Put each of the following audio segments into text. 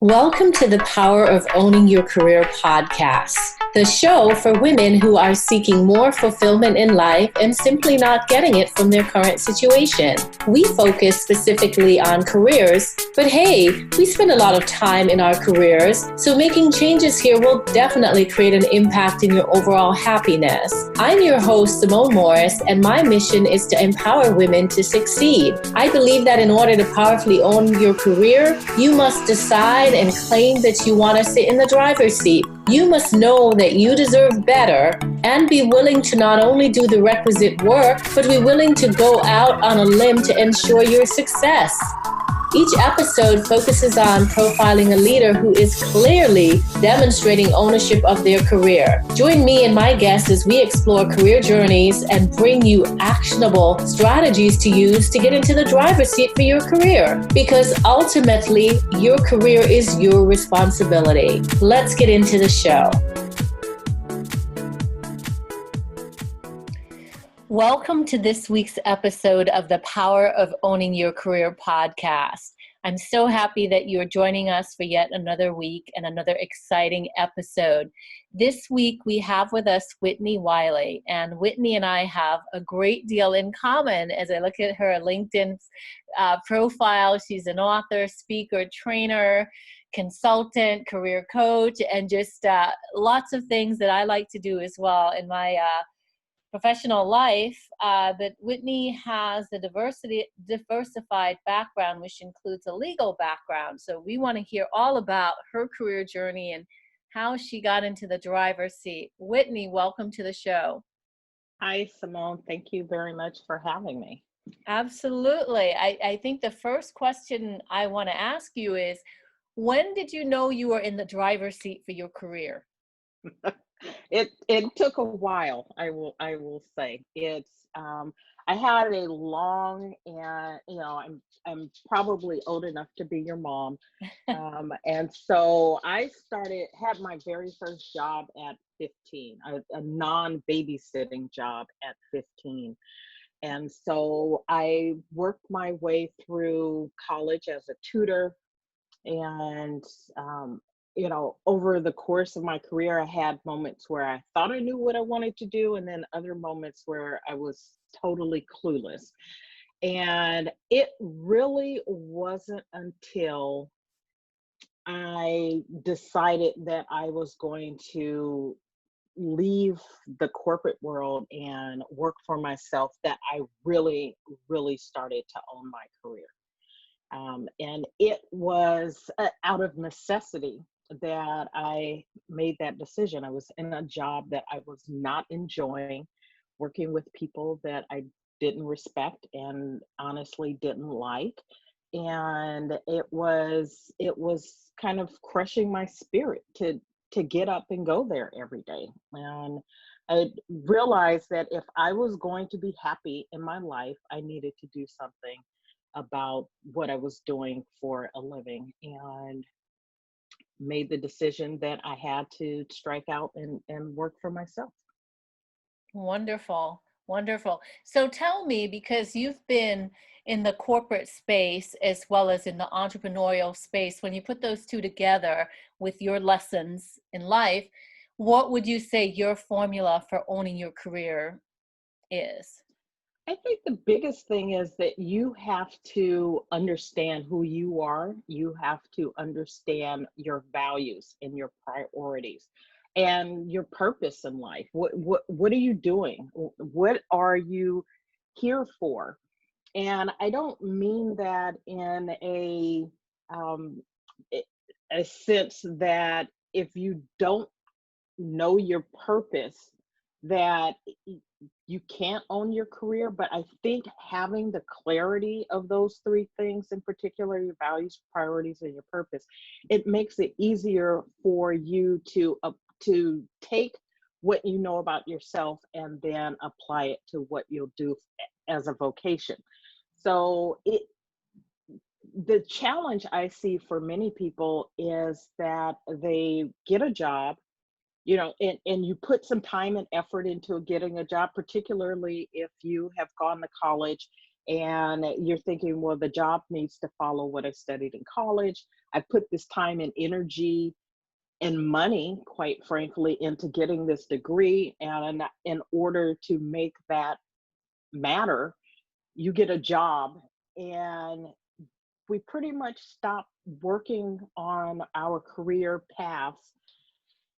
Welcome to the Power of Owning Your Career podcast, the show for women who are seeking more fulfillment in life and simply not getting it from their current situation. We focus specifically on careers, but hey, we spend a lot of time in our careers, so making changes here will definitely create an impact in your overall happiness. I'm your host, Simone Morris, and my mission is to empower women to succeed. I believe that in order to powerfully own your career, you must decide and claim that you want to sit in the driver's seat. You must know that you deserve better and be willing to not only do the requisite work, but be willing to go out on a limb to ensure your success. Each episode focuses on profiling a leader who is clearly demonstrating ownership of their career. Join me and my guests as we explore career journeys and bring you actionable strategies to use to get into the driver's seat for your career. Because ultimately, your career is your responsibility. Let's get into the show. Welcome to this week's episode of the Power of Owning Your Career podcast. I'm so happy that you're joining us for yet another week and another exciting episode. This week we have with us Whitnie Wiley, and Whitney and I have a great deal in common. As I look at her LinkedIn profile, she's an author, speaker, trainer, consultant, career coach, and just lots of things that I like to do as well in my professional life, but Whitney has a diversified background, which includes a legal background. So we want to hear all about her career journey and how she got into the driver's seat. Whitney, welcome to the show. Hi, Simone. Thank you very much for having me. Absolutely. I think the first question I want to ask you is, when did you know you were in the driver's seat for your career? It took a while, I will say. I had a long, and I'm probably old enough to be your mom, and so I had my very first job at 15, a non-babysitting job at 15. And so I worked my way through college as a tutor, and over the course of my career, I had moments where I thought I knew what I wanted to do, and then other moments where I was totally clueless. And it really wasn't until I decided that I was going to leave the corporate world and work for myself that I really, really started to own my career. And it was out of necessity that I made that decision. I was in a job that I was not enjoying, working with people that I didn't respect and honestly didn't like. And it was kind of crushing my spirit to get up and go there every day. And I realized that if I was going to be happy in my life, I needed to do something about what I was doing for a living, and made the decision that I had to strike out and work for myself. Wonderful. Wonderful. So tell me, because you've been in the corporate space as well as in the entrepreneurial space, when you put those two together with your lessons in life, what would you say your formula for owning your career is? I think the biggest thing is that you have to understand who you are. You have to understand your values and your priorities and your purpose in life. What are you doing? What are you here for? And I don't mean that in um, a sense that if you don't know your purpose, that you can't own your career. But I think having the clarity of those three things, in particular your values, priorities, and your purpose, it makes it easier for you to take what you know about yourself and then apply it to what you'll do as a vocation. So the challenge I see for many people is that they get a job, and you put some time and effort into getting a job, particularly if you have gone to college and you're thinking, well, the job needs to follow what I studied in college. I put this time and energy and money, quite frankly, into getting this degree. And in order to make that matter, you get a job, and we pretty much stop working on our career paths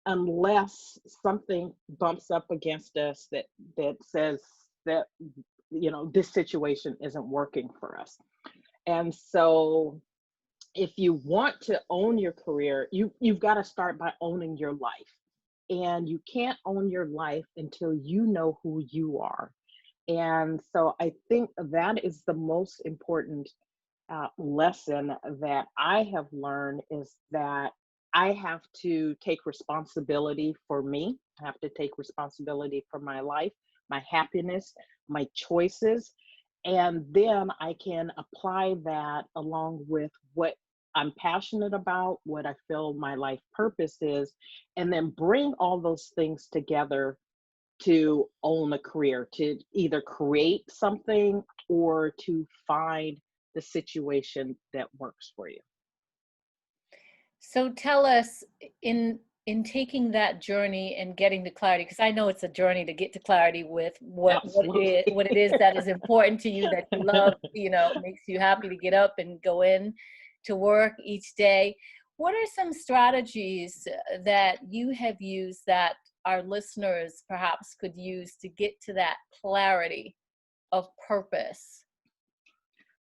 unless something bumps up against us that says that, you know, this situation isn't working for us. And so if you want to own your career, you've got to start by owning your life. And you can't own your life until you know who you are. And so I think that is the most important lesson that I have learned, is that I have to take responsibility for me. I have to take responsibility for my life, my happiness, my choices. And then I can apply that along with what I'm passionate about, what I feel my life purpose is, and then bring all those things together to own a career, to either create something or to find the situation that works for you. So tell us, in taking that journey and getting to clarity, because I know it's a journey to get to clarity with what it is that is important to you, that you love, you know, makes you happy to get up and go in to work each day. What are some strategies that you have used that our listeners perhaps could use to get to that clarity of purpose?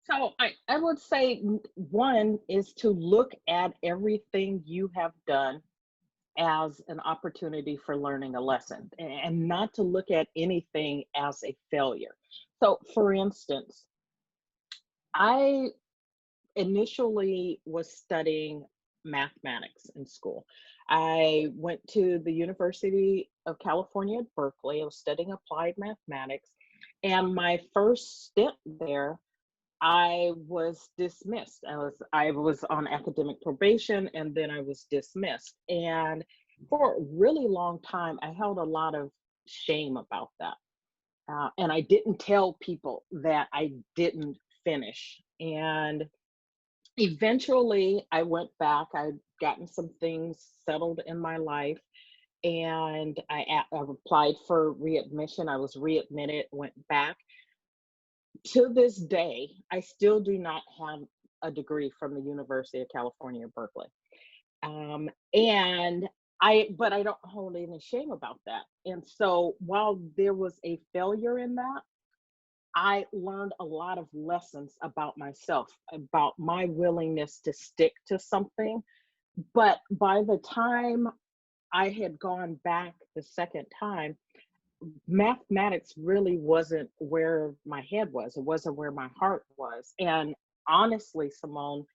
So I would say one is to look at everything you have done as an opportunity for learning a lesson, and not to look at anything as a failure. So for instance, I initially was studying mathematics in school. I went to the University of California at Berkeley. I was studying applied mathematics. And my first stint there, I was dismissed. I was on academic probation, and then I was dismissed. And for a really long time, I held a lot of shame about that. And I didn't tell people that I didn't finish. And eventually I went back. I'd gotten some things settled in my life, and I applied for readmission. I was readmitted, went back. To this day, I still do not have a degree from the University of California, Berkeley. But I don't hold any shame about that. And so while there was a failure in that, I learned a lot of lessons about myself, about my willingness to stick to something. But by the time I had gone back the second time, mathematics really wasn't where my head was. It wasn't where my heart was. And honestly, Simone,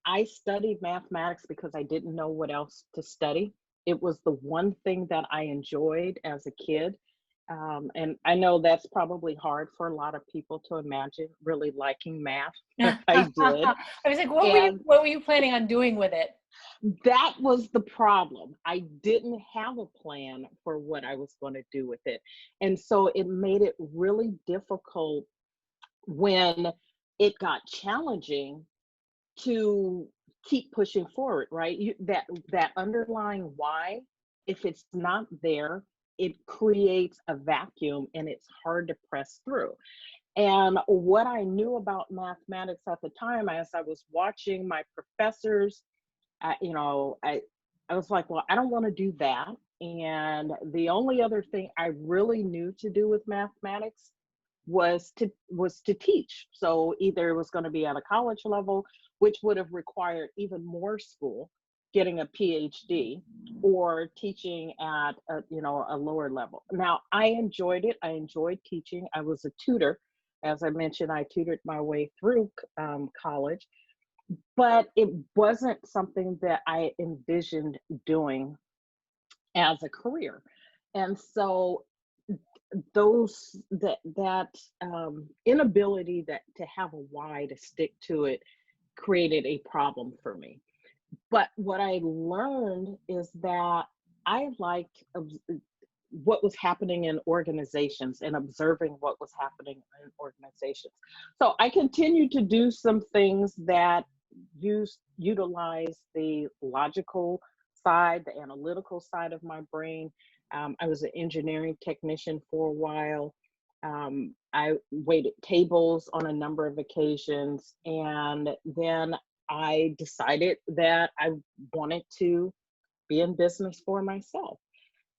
I studied mathematics because I didn't know what else to study. It was the one thing that I enjoyed as a kid. And I know that's probably hard for a lot of people to imagine, really liking math. I did. I was like, what were you planning on doing with it? That was the problem. I didn't have a plan for what I was going to do with it. And so it made it really difficult when it got challenging to keep pushing forward, right? That underlying why, if it's not there, it creates a vacuum and it's hard to press through. And what I knew about mathematics at the time, as I was watching my professors, I was like, well, I don't want to do that. And the only other thing I really knew to do with mathematics was to teach. So either it was going to be at a college level, which would have required even more school, getting a PhD, or teaching at a lower level. Now, I enjoyed it. I enjoyed teaching. I was a tutor. As I mentioned, I tutored my way through college, but it wasn't something that I envisioned doing as a career. And so that inability to have a why, to stick to it, created a problem for me. But what I learned is that I liked what was happening in organizations and observing what was happening in organizations. So I continued to do some things that utilize the logical side, the analytical side of my brain. I was an engineering technician for a while. I waited tables on a number of occasions, and then I decided that I wanted to be in business for myself.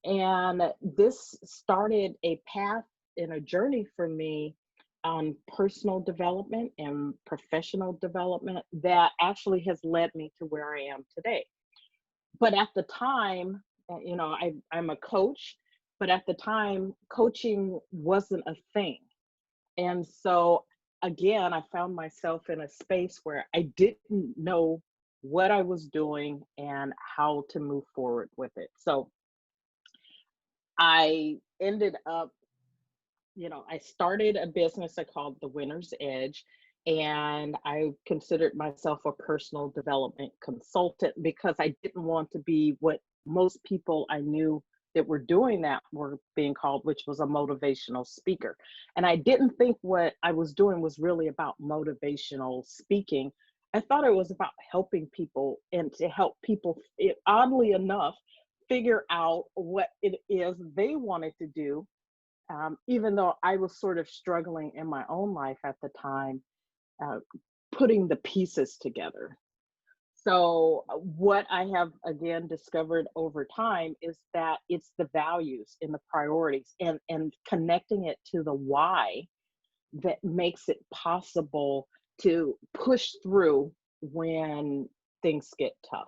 And this started a path and a journey for me on personal development and professional development that actually has led me to where I am today. But at the time, I'm a coach, but at the time, coaching wasn't a thing. And so again, I found myself in a space where I didn't know what I was doing and how to move forward with it. So I ended up, I started a business I called The Winner's Edge, and I considered myself a personal development consultant because I didn't want to be what most people I knew that were doing that were being called, which was a motivational speaker. And I didn't think what I was doing was really about motivational speaking. I thought it was about helping people and to help people, oddly enough, figure out what it is they wanted to do, even though I was sort of struggling in my own life at the time, putting the pieces together. So what I have again discovered over time is that it's the values and the priorities and connecting it to the why that makes it possible to push through when things get tough.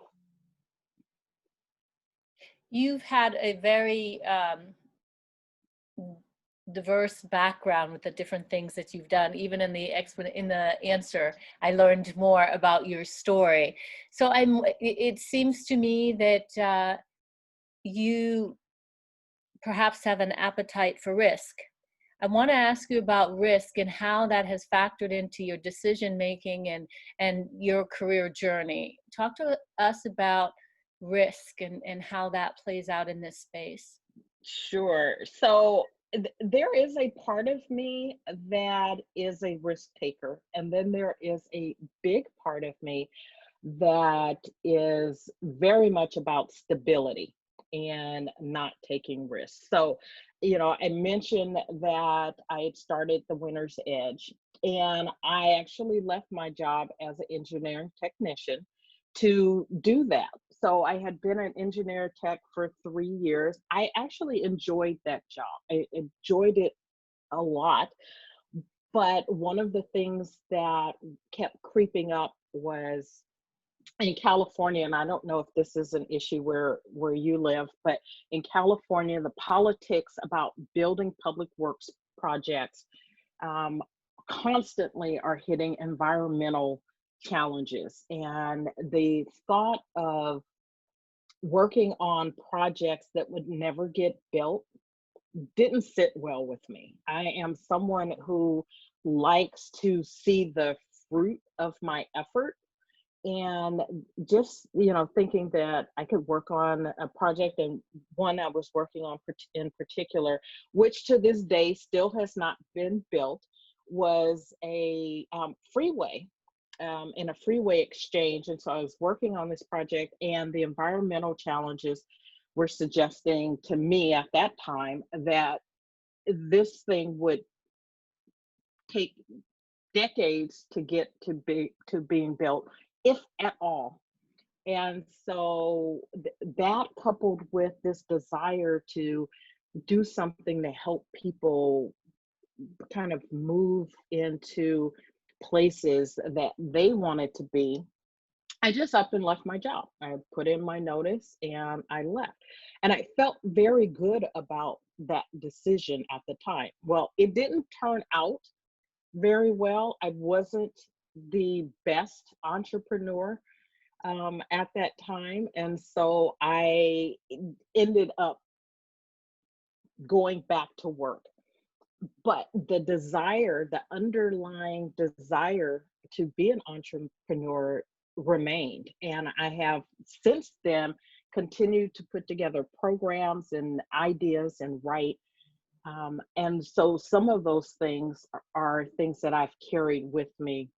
You've had a very diverse background with the different things that you've done. Even in the answer, I learned more about your story. So it seems to me that you perhaps have an appetite for risk. I want to ask you about risk and how that has factored into your decision making and your career journey. Talk to us about risk and how that plays out in this space. Sure. So there is a part of me that is a risk taker, and then there is a big part of me that is very much about stability and not taking risks. So, I mentioned that I had started the Winner's Edge, and I actually left my job as an engineering technician to do that. So I had been an engineer tech for 3 years. I actually enjoyed that job. I enjoyed it a lot. But one of the things that kept creeping up was in California, and I don't know if this is an issue where you live, but in California, the politics about building public works projects constantly are hitting environmental challenges. And the thought of working on projects that would never get built didn't sit well with me. I am someone who likes to see the fruit of my effort, and just thinking that I could work on a project, and one I was working on in particular, which to this day still has not been built, was a freeway in a freeway exchange. And so I was working on this project, and the environmental challenges were suggesting to me at that time that this thing would take decades to get to being built, if at all. And so that, coupled with this desire to do something to help people kind of move into places that they wanted to be, I just up and left my job. I put in my notice and I left. And I felt very good about that decision at the time. Well, it didn't turn out very well. I wasn't the best entrepreneur at that time. And so I ended up going back to work. But the underlying desire to be an entrepreneur remained. And I have since then continued to put together programs and ideas and write. And so some of those things are things that I've carried with me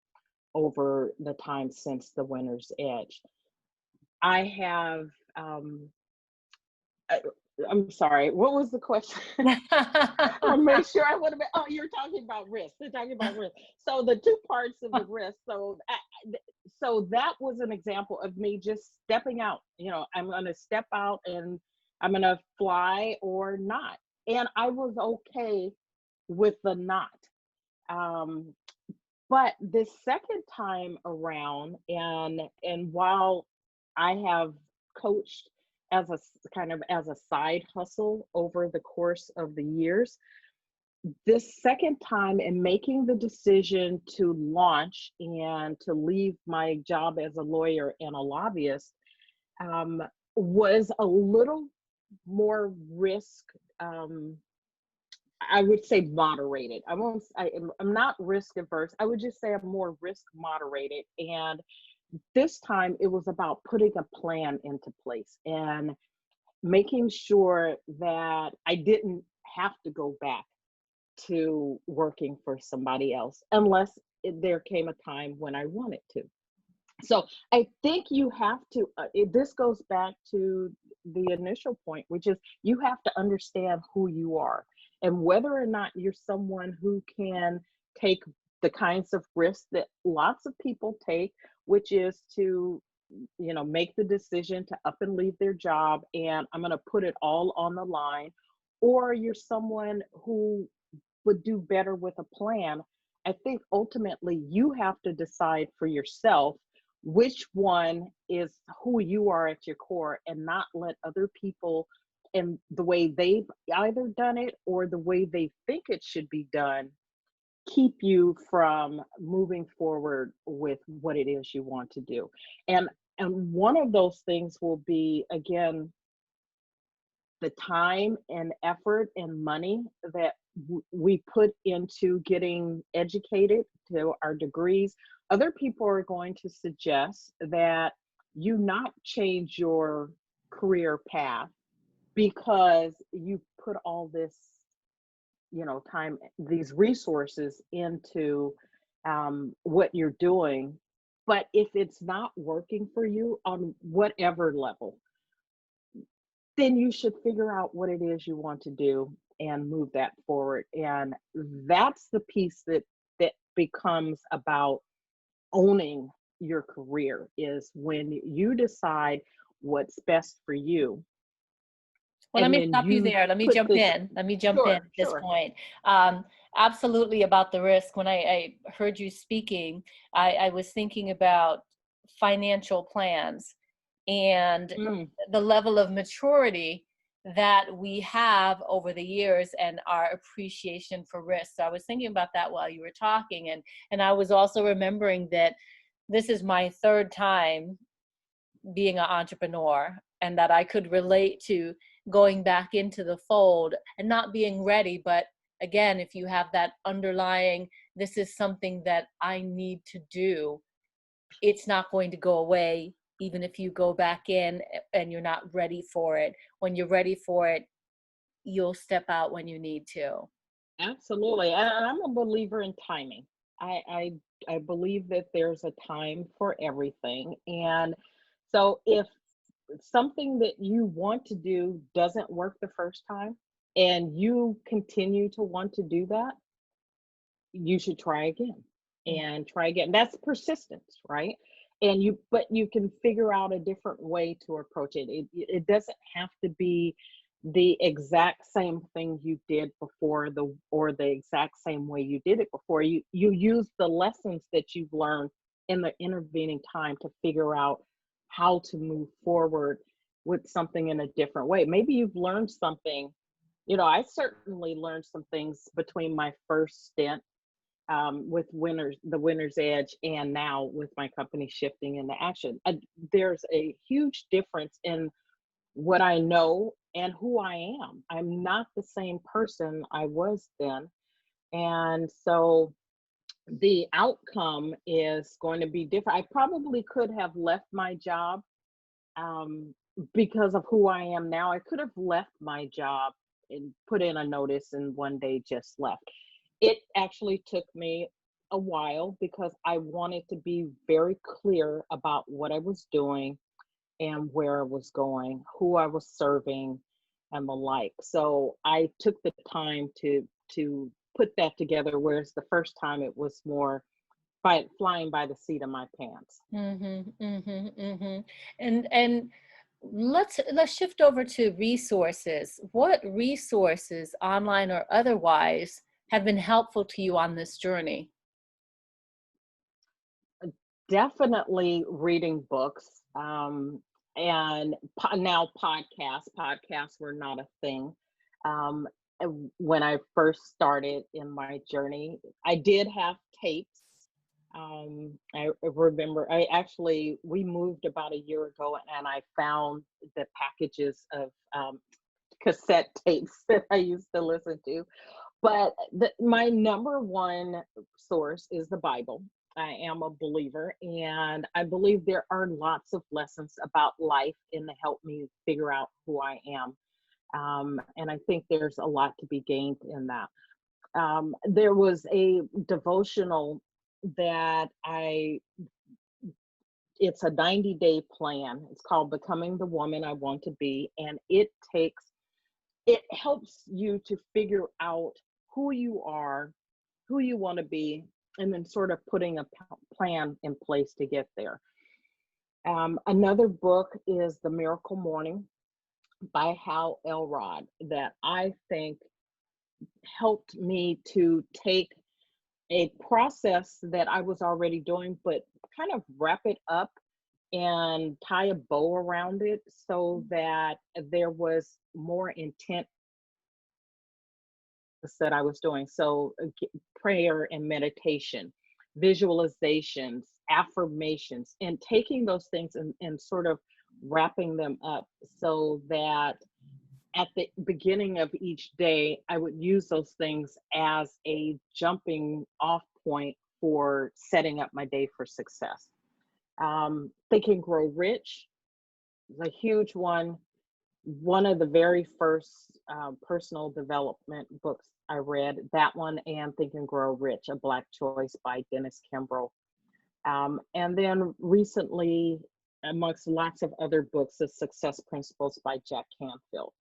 over the time since the winner's edge. I have, I'm sorry, what was the question? I'll make sure I would have been, oh, you're talking about risk. They're talking about risk. So the two parts of the risk. So that was an example of me just stepping out. I'm going to step out and I'm going to fly or not. And I was okay with the not. But this second time around, and while I have coached as a kind of as a side hustle over the course of the years, this second time in making the decision to launch and to leave my job as a lawyer and a lobbyist, was a little more risk, I would say moderated. I'm not risk averse. I would just say I'm more risk moderated. And this time it was about putting a plan into place and making sure that I didn't have to go back to working for somebody else unless there came a time when I wanted to. So I think you have to, this goes back to the initial point, which is you have to understand who you are and whether or not you're someone who can take the kinds of risks that lots of people take, which is to, make the decision to up and leave their job and I'm going to put it all on the line, or you're someone who would do better with a plan. I think ultimately you have to decide for yourself which one is who you are at your core and not let other people and the way they've either done it or the way they think it should be done keep you from moving forward with what it is you want to do. And one of those things will be, again, the time and effort and money that we put into getting educated to our degrees. Other people are going to suggest that you not change your career path because you put all this, time, these resources into what you're doing. But if it's not working for you on whatever level, then you should figure out what it is you want to do and move that forward. And that's the piece that becomes about owning your career, is when you decide what's best for you. Well, let me stop you there. Let me jump in. Let me jump in at this point. Absolutely about the risk. When I heard you speaking, I was thinking about financial plans and the level of maturity that we have over the years and our appreciation for risk. So I was thinking about that while you were talking. And I was also remembering that this is my third time being an entrepreneur, and that I could relate to going back into the fold and not being ready. But again, if you have that underlying, this is something that I need to do, it's not going to go away, even if you go back in and you're not ready for it. When you're ready for it, you'll step out when you need to. Absolutely. And I'm a believer in timing. I believe that there's a time for everything. And so if something that you want to do doesn't work the first time and you continue to want to do that, you should try again and try again. That's persistence, right? But you can figure out a different way to approach it. It doesn't have to be the exact same thing you did before, or the exact same way you did it before. You use the lessons that you've learned in the intervening time to figure out how to move forward with something in a different way. Maybe you've learned something. I certainly learned some things between my first stint with the Winner's Edge and now with my company shifting into action. There's a huge difference in what I know and who I am. I'm not the same person I was then. And so the outcome is going to be different. I probably could have left my job because of who I am now. I could have left my job and put in a notice and one day just left. It actually took me a while because I wanted to be very clear about what I was doing and where I was going, who I was serving, and the like. So I took the time to put that together, whereas the first time it was more by flying by the seat of my pants. And let's shift over to resources. What resources, online or otherwise, have been helpful to you on this journey? Definitely reading books, and now podcasts. Podcasts were not a thing. When I first started in my journey, I did have tapes. I remember we moved about a year ago, and I found the packages of cassette tapes that I used to listen to. But my number one source is the Bible. I am a believer, and I believe there are lots of lessons about life in to help me figure out who I am. And I think there's a lot to be gained in that. There was a devotional that it's a 90-day plan. It's called Becoming the Woman I Want to Be. And it helps you to figure out who you are, who you want to be, and then sort of putting a plan in place to get there. Another book is The Miracle Morning by Hal Elrod that I think helped me to take a process that I was already doing, but kind of wrap it up and tie a bow around it so that there was more intent that I was doing. So prayer and meditation, visualizations, affirmations, and taking those things and sort of wrapping them up so that at the beginning of each day, I would use those things as a jumping off point for setting up my day for success. Think and Grow Rich is a huge one. One of the very first personal development books I read, that one, and Think and Grow Rich, A Black Choice by Dennis Kimbro. And then recently, amongst lots of other books, The Success Principles by Jack Canfield.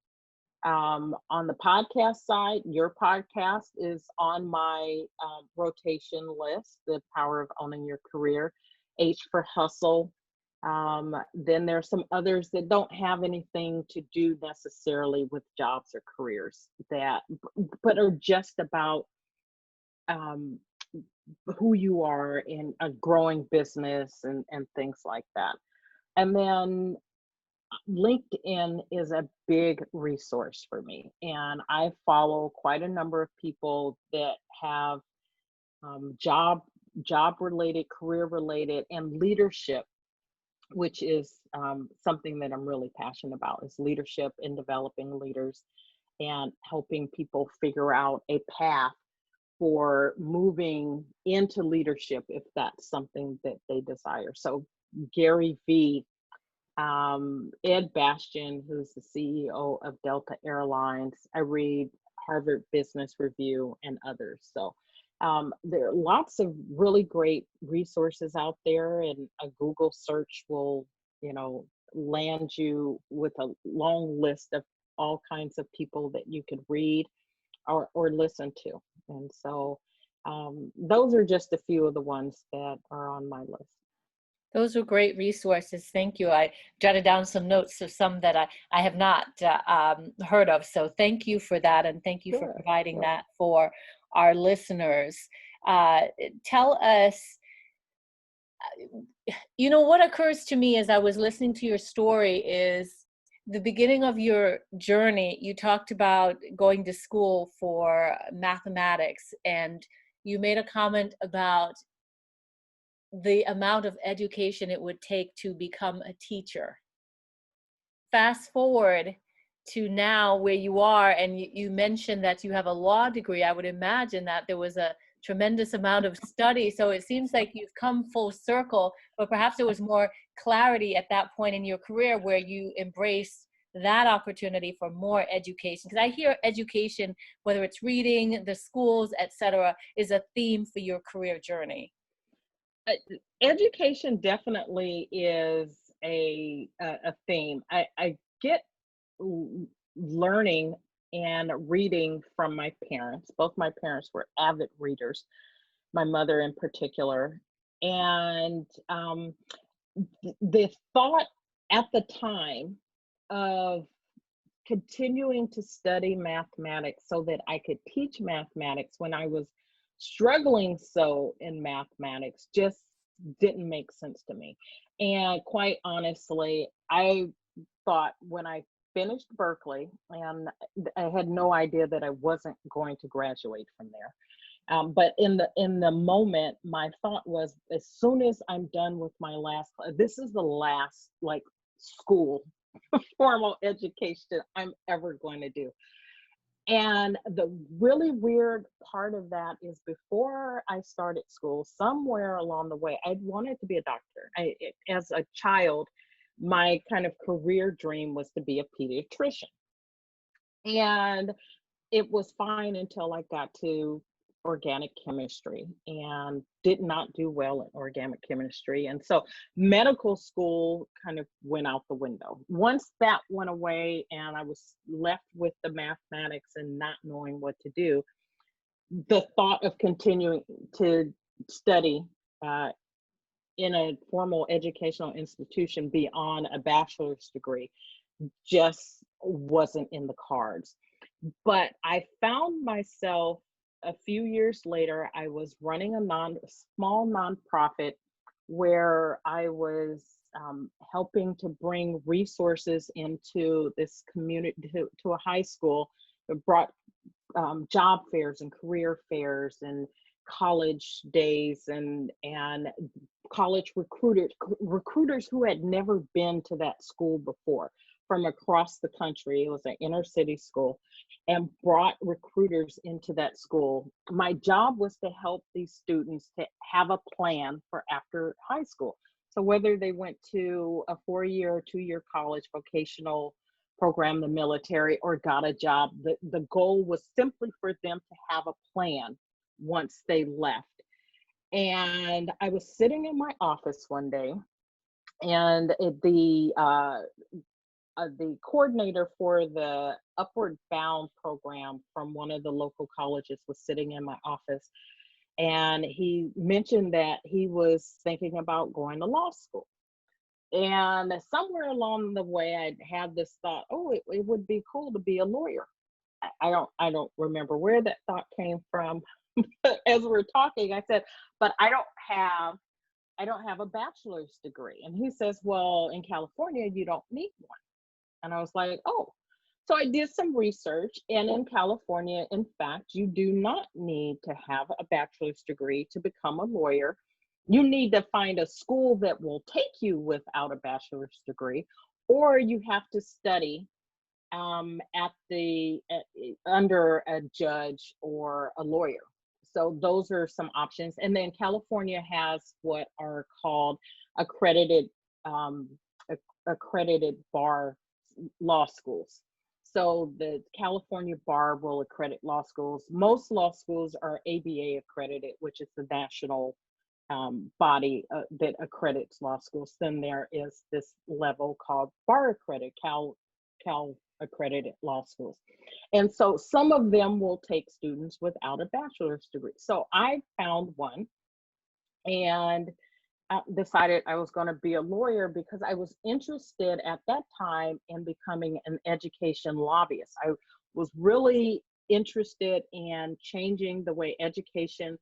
On the podcast side, your podcast is on my rotation list, The Power of Owning Your Career, H for Hustle. Then there's some others that don't have anything to do necessarily with jobs or careers but are just about who you are in a growing business and things like that. And then LinkedIn is a big resource for me, and I follow quite a number of people that have job related, career related, and leadership, which is something that I'm really passionate about, is leadership and developing leaders and helping people figure out a path for moving into leadership if that's something that they desire. So Gary Vee, Ed Bastian, who's the CEO of Delta Airlines. I read Harvard Business Review and others. So there are lots of really great resources out there, and a Google search will, land you with a long list of all kinds of people that you could read or listen to. And so those are just a few of the ones that are on my list. Those are great resources. Thank you. I jotted down some notes of some that I have not heard of. So thank you for that. And thank you for providing that for our listeners. Tell us, what occurs to me as I was listening to your story is the beginning of your journey. You talked about going to school for mathematics, and you made a comment about the amount of education it would take to become a teacher. Fast forward to now where you are, and you mentioned that you have a law degree. I would imagine that there was a tremendous amount of study. So it seems like you've come full circle, but perhaps there was more clarity at that point in your career where you embraced that opportunity for more education? Because I hear education, whether it's reading, the schools, etc., is a theme for your career journey. Education definitely is a theme. I get learning and reading from my parents. Both my parents were avid readers, my mother in particular. And the thought at the time of continuing to study mathematics so that I could teach mathematics when I was struggling so in mathematics just didn't make sense to me. And quite honestly, I thought when I finished Berkeley, and I had no idea that I wasn't going to graduate from there. But in the moment, my thought was, as soon as I'm done with my last, this is the last like school formal education I'm ever going to do. And the really weird part of that is, before I started school, somewhere along the way, I wanted to be a doctor. As a child, my kind of career dream was to be a pediatrician. And it was fine until I got to organic chemistry and did not do well in organic chemistry. And so medical school kind of went out the window. Once that went away and I was left with the mathematics and not knowing what to do, the thought of continuing to study in a formal educational institution beyond a bachelor's degree just wasn't in the cards. But I found myself a few years later, I was running a small nonprofit where I was helping to bring resources into this community, to a high school. It brought job fairs and career fairs and college days and college recruiters who had never been to that school before from across the country. It was an inner city school, and brought recruiters into that school. My job was to help these students to have a plan for after high school. So whether they went to a 4-year or 2-year college vocational program, the military, or got a job, the goal was simply for them to have a plan once they left. And I was sitting in my office one day, and the coordinator for the Upward Bound program from one of the local colleges was sitting in my office, and he mentioned that he was thinking about going to law school. And somewhere along the way, I had this thought, oh, it would be cool to be a lawyer. I don't remember where that thought came from. But as we're talking, I said, but I don't have a bachelor's degree. And he says, well, in California, you don't need one. And I was like, oh. So I did some research, and in California, in fact, you do not need to have a bachelor's degree to become a lawyer. You need to find a school that will take you without a bachelor's degree, or you have to study under a judge or a lawyer. So those are some options. And then California has what are called accredited bar law schools. So the California Bar will accredit law schools. Most law schools are ABA accredited, which is the national body that accredits law schools. Then there is this level called Bar accredited, Cal accredited law schools. And so some of them will take students without a bachelor's degree. So I found one and decided I was going to be a lawyer because I was interested at that time in becoming an education lobbyist. I was really interested in changing the way education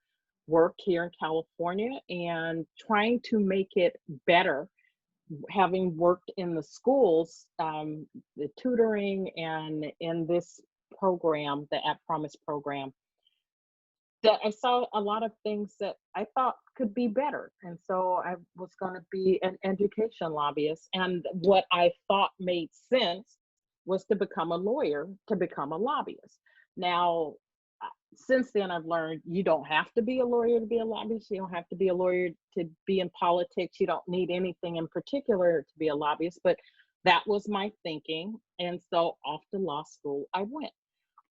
worked here in California and trying to make it better. Having worked in the schools, the tutoring, and in this program, the At Promise program, that I saw a lot of things that I thought could be better. And so I was going to be an education lobbyist. And what I thought made sense was to become a lawyer, to become a lobbyist. Now, since then, I've learned you don't have to be a lawyer to be a lobbyist. You don't have to be a lawyer to be in politics. You don't need anything in particular to be a lobbyist. But that was my thinking. And so off to law school I went.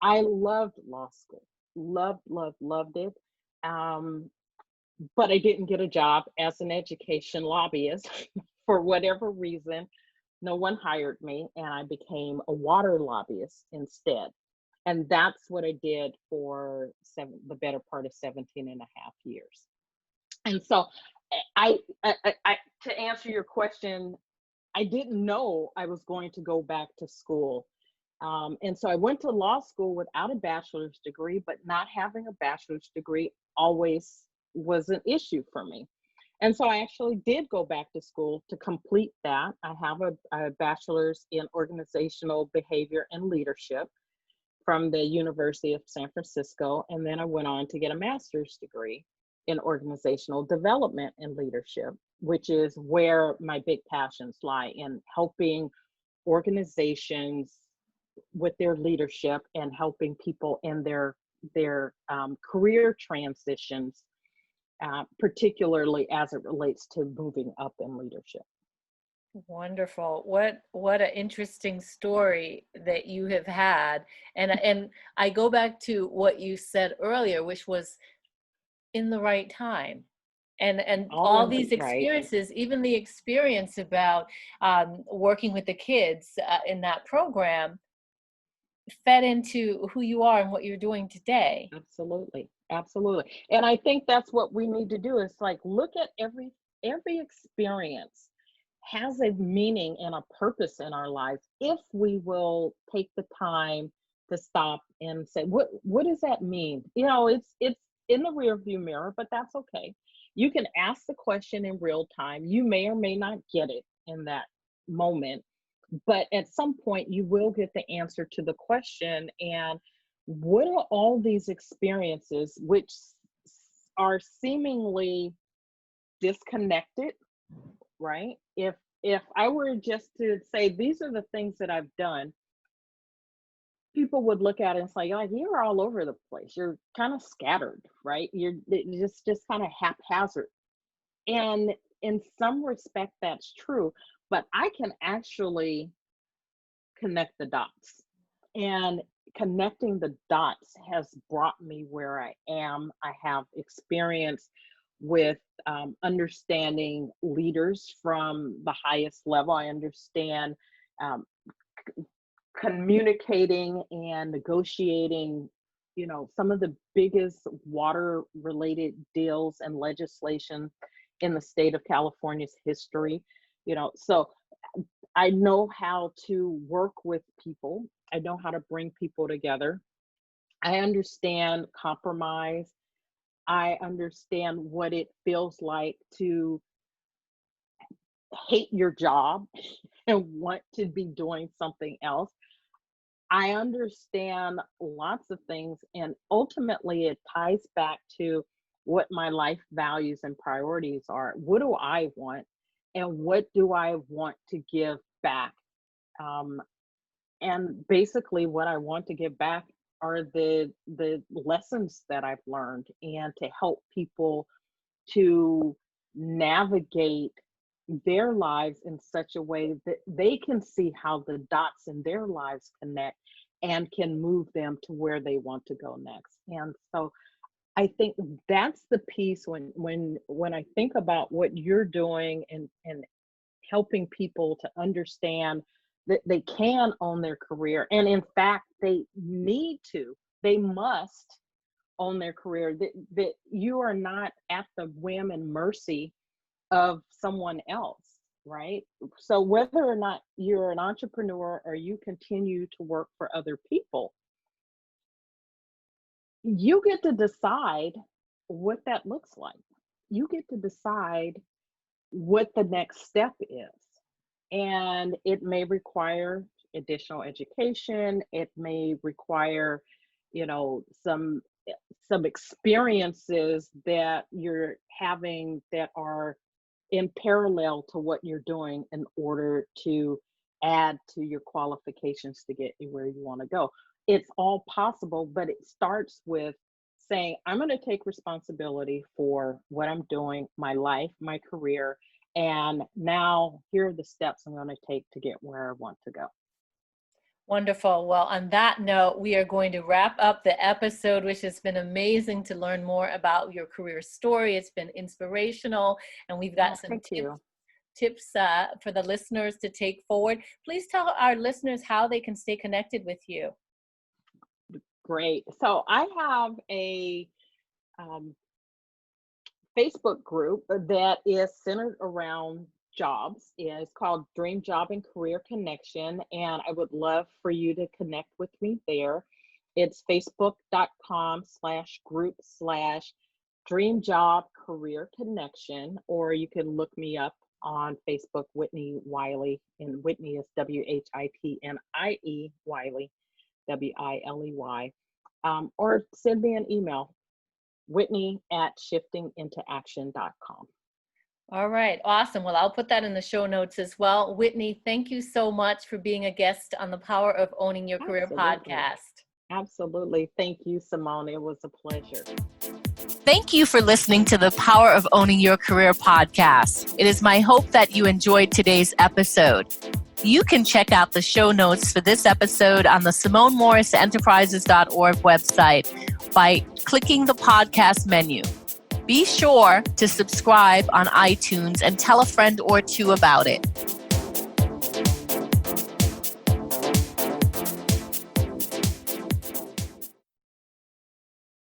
I loved law school. Loved it. Um, but I didn't get a job as an education lobbyist for whatever reason. No one hired me, and I became a water lobbyist instead. And that's what I did for the better part of 17 and a half years. And so to answer your question, I didn't know I was going to go back to school. And so I went to law school without a bachelor's degree, but not having a bachelor's degree always was an issue for me. And so I actually did go back to school to complete that. I have a bachelor's in organizational behavior and leadership from the University of San Francisco. And then I went on to get a master's degree in organizational development and leadership, which is where my big passions lie, in helping organizations with their leadership and helping people in their career transitions, particularly as it relates to moving up in leadership. Wonderful. What an interesting story that you have had. And I go back to what you said earlier, which was in the right time. And all these experiences, right. Even the experience about working with the kids in that program fed into who you are and what you're doing today. Absolutely. And I think that's what we need to do, is like look at every experience has a meaning and a purpose in our lives if we will take the time to stop and say, what does that mean? You know, it's in the rear view mirror, but that's okay. You can ask the question in real time. You may or may not get it in that moment, but at some point you will get the answer to the question. And what are all these experiences which are seemingly disconnected, right? If I were just to say, these are the things that I've done, people would look at it and say, like, you're all over the place. You're kind of scattered, right? You're just kind of haphazard. And in some respect, that's true, but I can actually connect the dots. And connecting the dots has brought me where I am. I have experience with understanding leaders from the highest level. I understand communicating and negotiating, you know, some of the biggest water related deals and legislation in the state of California's history, you know. So I know how to work with people. I know how to bring people together. I understand compromise. I understand what it feels like to hate your job and want to be doing something else. I understand lots of things, and ultimately it ties back to what my life values and priorities are. What do I want, and what do I want to give back? And basically what I want to give back are the lessons that I've learned, and to help people to navigate their lives in such a way that they can see how the dots in their lives connect and can move them to where they want to go next. And so I think that's the piece when I think about what you're doing and helping people to understand that they can own their career. And in fact, they must own their career, that you are not at the whim and mercy of someone else, right? So whether or not you're an entrepreneur or you continue to work for other people, you get to decide what that looks like. You get to decide what the next step is. And it may require additional education. It may require, you know, some experiences that you're having that are in parallel to what you're doing in order to add to your qualifications to get you where you want to go. It's all possible, but it starts with saying, I'm going to take responsibility for what I'm doing, my life, my career, And now here are the steps I'm going to take to get where I want to go. Wonderful. Well, on that note, we are going to wrap up the episode, which has been amazing to learn more about your career story. It's been inspirational, and we've got some tips for the listeners to take forward. Please tell our listeners how they can stay connected with you. Great. So I have a Facebook group that is centered around jobs. It's called Dream Job and Career Connection, and I would love for you to connect with me there. It's facebook.com/group/Dream Job Career Connection, or you can look me up on Facebook, Whitnie Wiley, and Whitney is WHITNIE Wiley, WILEY, or send me an email, Whitney@shiftingintooaction.com. All right. Awesome. Well, I'll put that in the show notes as well. Whitney, thank you so much for being a guest on the Power of Owning Your Career podcast. Absolutely. Thank you, Simone. It was a pleasure. Thank you for listening to the Power of Owning Your Career podcast. It is my hope that you enjoyed today's episode. You can check out the show notes for this episode on the SimoneMorrisEnterprises.org website by clicking the podcast menu. Be sure to subscribe on iTunes and tell a friend or two about it.